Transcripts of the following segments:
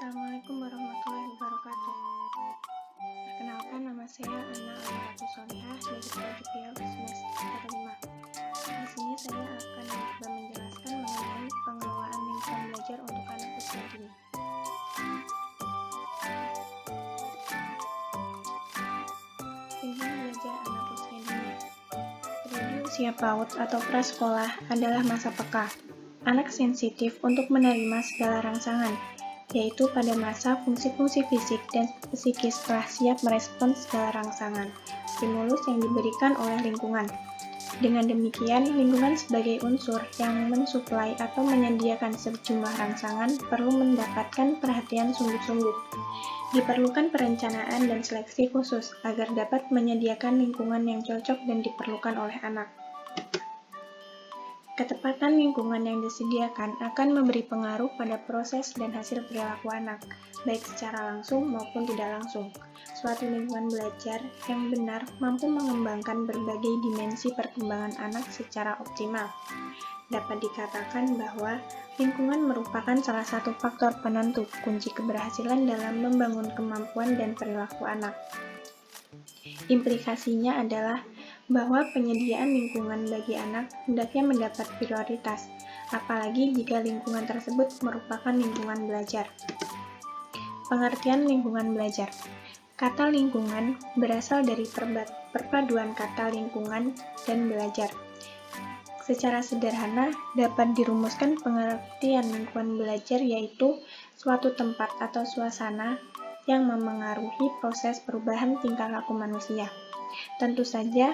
Assalamualaikum warahmatullahi wabarakatuh. Perkenalkan, nama saya Anna Almaratu Solihah dari Prodi Riau semester 5. Di sini saya akan mencoba menjelaskan mengenai pengelolaan lingkungan belajar untuk anak usia dini. Lingkungan belajar anak usia dini. Periode usia PAUD atau prasekolah adalah masa peka. Anak sensitif untuk menerima segala rangsangan, yaitu pada masa fungsi-fungsi fisik dan psikis telah siap merespons segala rangsangan, stimulus yang diberikan oleh lingkungan. Dengan demikian, lingkungan sebagai unsur yang mensuplai atau menyediakan sejumlah rangsangan perlu mendapatkan perhatian sungguh-sungguh. Diperlukan perencanaan dan seleksi khusus agar dapat menyediakan lingkungan yang cocok dan diperlukan oleh anak. Ketepatan lingkungan yang disediakan akan memberi pengaruh pada proses dan hasil perilaku anak, baik secara langsung maupun tidak langsung. Suatu lingkungan belajar yang benar mampu mengembangkan berbagai dimensi perkembangan anak secara optimal. Dapat dikatakan bahwa lingkungan merupakan salah satu faktor penentu kunci keberhasilan dalam membangun kemampuan dan perilaku anak. Implikasinya adalah bahwa penyediaan lingkungan bagi anak hendaknya mendapat prioritas, apalagi jika lingkungan tersebut merupakan lingkungan belajar. Pengertian lingkungan belajar. Kata lingkungan berasal dari perpaduan kata lingkungan dan belajar. Secara sederhana, dapat dirumuskan pengertian lingkungan belajar yaitu suatu tempat atau suasana yang memengaruhi proses perubahan tingkah laku manusia. Tentu saja,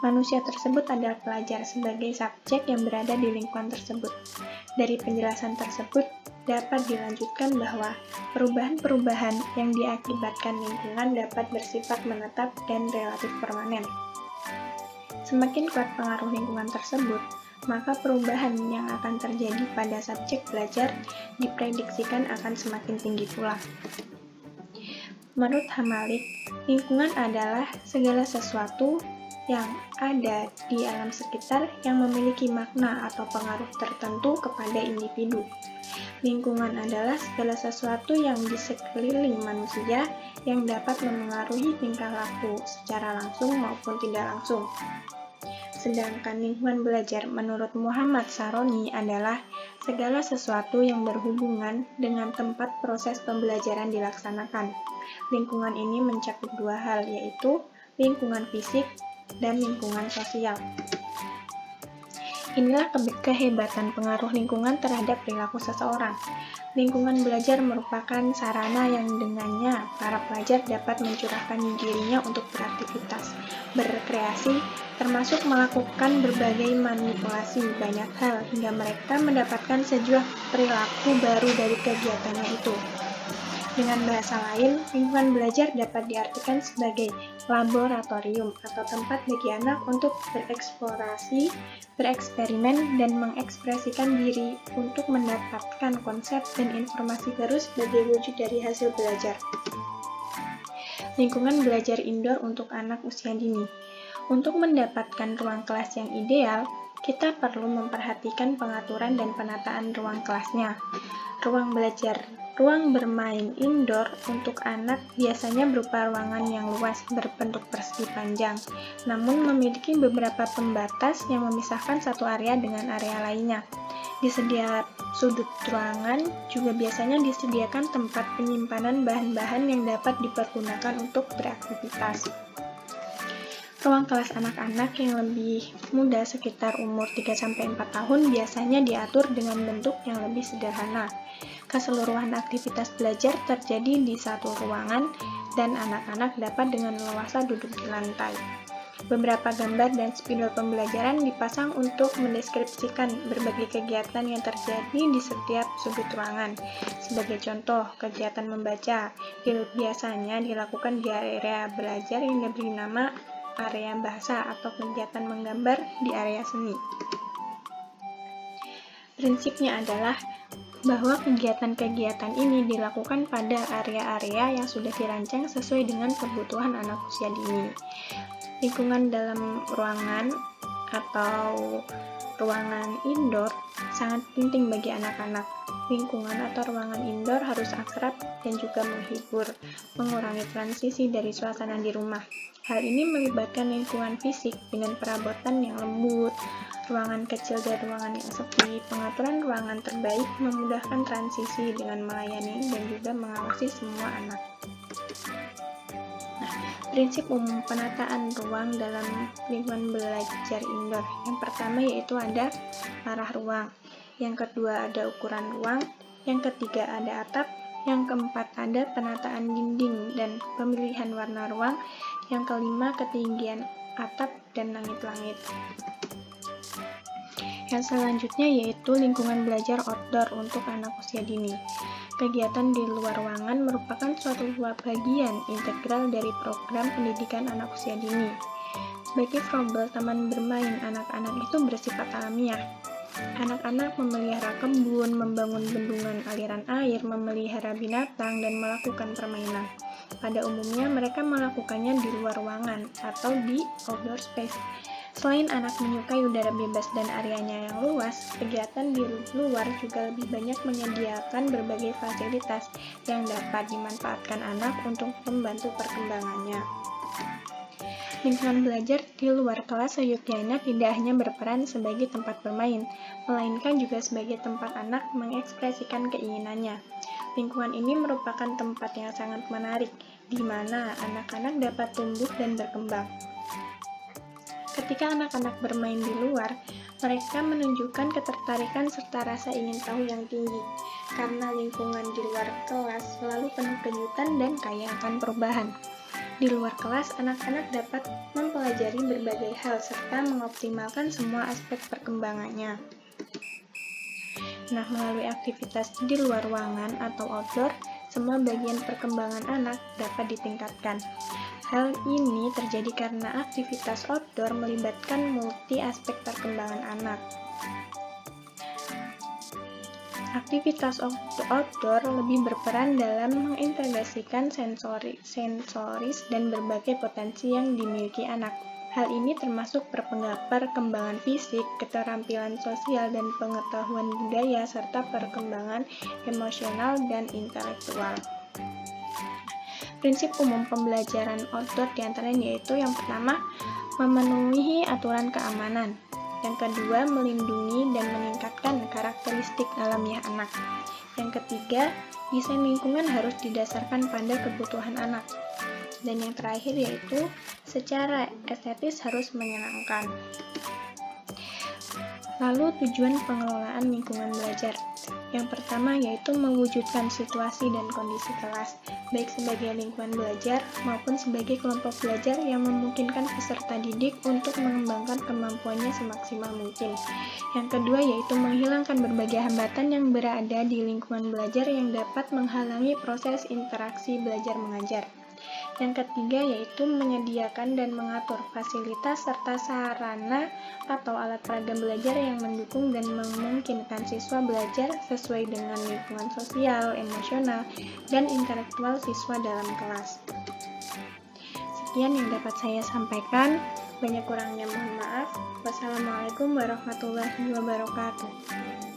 manusia tersebut adalah pelajar sebagai subjek yang berada di lingkungan tersebut. Dari penjelasan tersebut, dapat dilanjutkan bahwa perubahan-perubahan yang diakibatkan lingkungan dapat bersifat menetap dan relatif permanen. Semakin kuat pengaruh lingkungan tersebut, maka perubahan yang akan terjadi pada subjek belajar diprediksikan akan semakin tinggi pula. Menurut Hamalik, lingkungan adalah segala sesuatu yang ada di alam sekitar yang memiliki makna atau pengaruh tertentu kepada individu. Lingkungan adalah segala sesuatu yang di sekeliling manusia yang dapat memengaruhi tingkah laku secara langsung maupun tidak langsung. Sedangkan lingkungan belajar menurut Muhammad Saroni adalah segala sesuatu yang berhubungan dengan tempat proses pembelajaran dilaksanakan. Lingkungan ini mencakup dua hal, yaitu lingkungan fisik dan lingkungan sosial. Inilah kehebatan pengaruh lingkungan terhadap perilaku seseorang. Lingkungan belajar merupakan sarana yang dengannya para pelajar dapat mencurahkan dirinya untuk beraktivitas, berkreasi, termasuk melakukan berbagai manipulasi banyak hal hingga mereka mendapatkan sebuah perilaku baru dari kegiatannya itu. Dengan bahasa lain, lingkungan belajar dapat diartikan sebagai laboratorium atau tempat bagi anak untuk bereksplorasi, bereksperimen, dan mengekspresikan diri untuk mendapatkan konsep dan informasi baru sebagai wujud dari hasil belajar. Lingkungan belajar indoor untuk anak usia dini. Untuk mendapatkan ruang kelas yang ideal, kita perlu memperhatikan pengaturan dan penataan ruang kelasnya. Ruang bermain indoor untuk anak biasanya berupa ruangan yang luas berbentuk persegi panjang, namun memiliki beberapa pembatas yang memisahkan satu area dengan area lainnya. Di setiap sudut ruangan juga biasanya disediakan tempat penyimpanan bahan-bahan yang dapat dipergunakan untuk beraktivitas. Ruang kelas anak-anak yang lebih muda sekitar umur 3-4 tahun biasanya diatur dengan bentuk yang lebih sederhana. Keseluruhan aktivitas belajar terjadi di satu ruangan dan anak-anak dapat dengan leluasa duduk di lantai. Beberapa gambar dan spidol pembelajaran dipasang untuk mendeskripsikan berbagai kegiatan yang terjadi di setiap sudut ruangan. Sebagai contoh, kegiatan membaca biasanya dilakukan di area belajar yang diberi nama area bahasa atau kegiatan menggambar di area seni. Prinsipnya adalah bahwa kegiatan-kegiatan ini dilakukan pada area-area yang sudah dirancang sesuai dengan kebutuhan anak usia dini. Lingkungan dalam ruangan atau ruangan indoor sangat penting bagi anak-anak. Lingkungan atau ruangan indoor harus akrab dan juga menghibur, mengurangi transisi dari suasana di rumah. Hal ini melibatkan lingkungan fisik dengan perabotan yang lembut, ruangan kecil dan ruangan yang sepi. Pengaturan ruangan terbaik memudahkan transisi dengan melayani dan juga mengawasi semua anak. Prinsip umum penataan ruang dalam lingkungan belajar indoor. Yang pertama yaitu ada arah ruang, yang kedua ada ukuran ruang, yang ketiga ada atap, yang keempat ada penataan dinding dan pemilihan warna ruang, yang kelima ketinggian atap dan langit-langit. Yang selanjutnya yaitu lingkungan belajar outdoor untuk anak usia dini. Kegiatan di luar ruangan merupakan suatu bagian integral dari program pendidikan anak usia dini. Bagi Froebel, taman bermain anak-anak itu bersifat alamiah. Anak-anak memelihara kebun, membangun bendungan aliran air, memelihara binatang, dan melakukan permainan. Pada umumnya, mereka melakukannya di luar ruangan atau di outdoor space. Selain anak menyukai udara bebas dan areanya yang luas, kegiatan di luar juga lebih banyak menyediakan berbagai fasilitas yang dapat dimanfaatkan anak untuk membantu perkembangannya. Lingkungan belajar di luar kelas seyogyanya tidak hanya berperan sebagai tempat bermain, melainkan juga sebagai tempat anak mengekspresikan keinginannya. Lingkungan ini merupakan tempat yang sangat menarik, di mana anak-anak dapat tumbuh dan berkembang. Ketika anak-anak bermain di luar, mereka menunjukkan ketertarikan serta rasa ingin tahu yang tinggi, karena lingkungan di luar kelas selalu penuh kejutan dan kaya akan perubahan. Di luar kelas, anak-anak dapat mempelajari berbagai hal serta mengoptimalkan semua aspek perkembangannya. Nah, melalui aktivitas di luar ruangan atau outdoor, semua bagian perkembangan anak dapat ditingkatkan. Hal ini terjadi karena aktivitas outdoor melibatkan multi aspek perkembangan anak. Aktivitas outdoor lebih berperan dalam mengintegrasikan sensoris dan berbagai potensi yang dimiliki anak. Hal ini termasuk perkembangan fisik, keterampilan sosial, dan pengetahuan budaya, serta perkembangan emosional dan intelektual. Prinsip umum pembelajaran outdoor diantaranya yaitu yang pertama, memenuhi aturan keamanan. Yang kedua, melindungi dan meningkatkan karakteristik alamiah anak. Yang ketiga, desain lingkungan harus didasarkan pada kebutuhan anak. Dan yang terakhir yaitu, secara estetis harus menyenangkan. Lalu tujuan pengelolaan lingkungan belajar. Yang pertama yaitu mewujudkan situasi dan kondisi kelas, baik sebagai lingkungan belajar maupun sebagai kelompok belajar yang memungkinkan peserta didik untuk mengembangkan kemampuannya semaksimal mungkin. Yang kedua yaitu menghilangkan berbagai hambatan yang berada di lingkungan belajar yang dapat menghalangi proses interaksi belajar mengajar. Yang ketiga yaitu menyediakan dan mengatur fasilitas serta sarana atau alat peragam belajar yang mendukung dan memungkinkan siswa belajar sesuai dengan lingkungan sosial, emosional, dan intelektual siswa dalam kelas. Sekian yang dapat saya sampaikan. Banyak kurangnya mohon maaf. Wassalamualaikum warahmatullahi wabarakatuh.